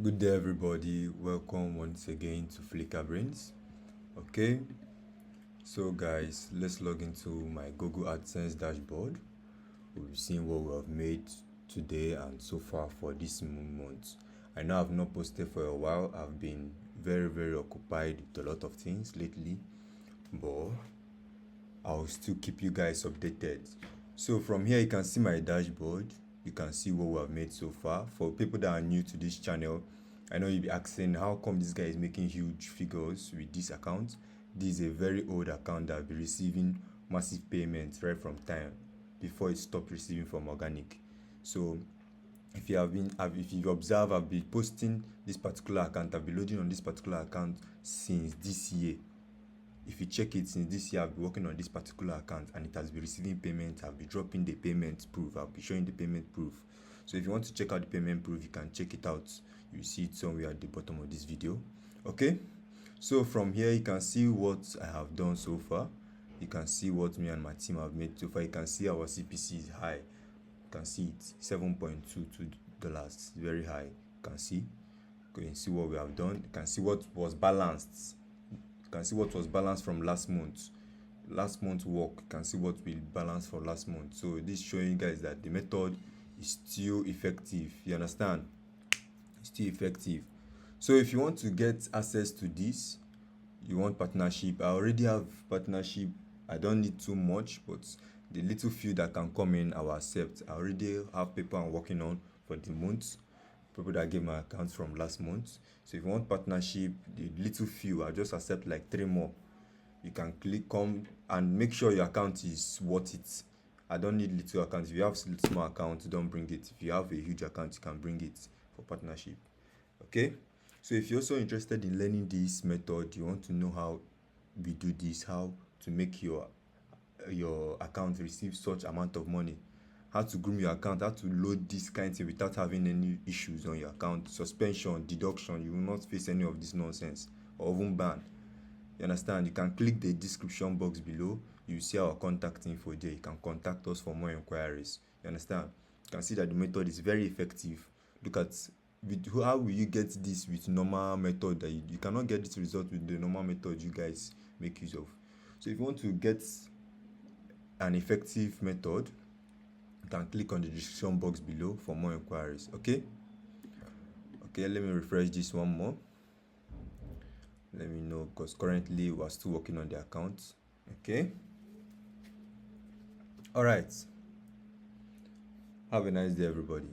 Good day, everybody. Welcome once again to Flicker Brains. Okay, so guys, let's log into my Google Adsense dashboard. We'll be seeing what we have made today and so far for this month. I know I've not posted for a while. I've been very occupied with a lot of things lately, but I'll still keep you guys updated. So from here, you can see my dashboard. You can see what we have made so far. For people that are new to this channel, I know you'll be asking, how come this guy is making huge figures with this account? This is a very old account that will be receiving massive payments right from time before it stopped receiving from organic. So if you observe, I've been posting this particular account. I've been loading on this particular account since this year. If you check it, since this year I've been working on this particular account and it has been receiving payment. I'll be dropping the payment proof. I'll be showing the payment proof. So if you want to check out the payment proof, you can check it out. You see it somewhere at the bottom of this video. Okay, so from here you can see what I have done so far. You can see what me and my team have made so far. You can see our CPC is high. You can see it, $7.22, very high. You can see. You can see what we have done. You can see what was balanced. You can see what was balanced from last month work. You can see what we balanced for last month. So this showing you guys that the method is still effective. You understand? It's still effective. So if you want to get access to this, you want partnership, I already have partnership. I don't need too much, but the little few that can come in I will accept. I already have people I'm working on for the month, people that gave my accounts from last month. So if you want partnership, the little few, I'll just accept like 3 more. You can click come and make sure your account is worth it. I don't need little accounts. If you have small account, don't bring it. If you have a huge account, you can bring it for partnership. Okay, so if you're also interested in learning this method, you want to know how we do this, how to make your account receive such amount of money, how to groom your account, how to load this kind of thing without having any issues on your account, suspension, deduction, you will not face any of this nonsense or even ban. You understand? You can click the description box below. You see our contact info there. You can contact us for more inquiries. You understand? You can see that the method is very effective. Look at how will you get this with normal method that you cannot get this result with the normal method you guys make use of. So if you want to get an effective method, you can click on the description box below for more inquiries. Okay, let me refresh this one more. Let me know, because currently we're still working on the account. Okay, all right, have a nice day, everybody.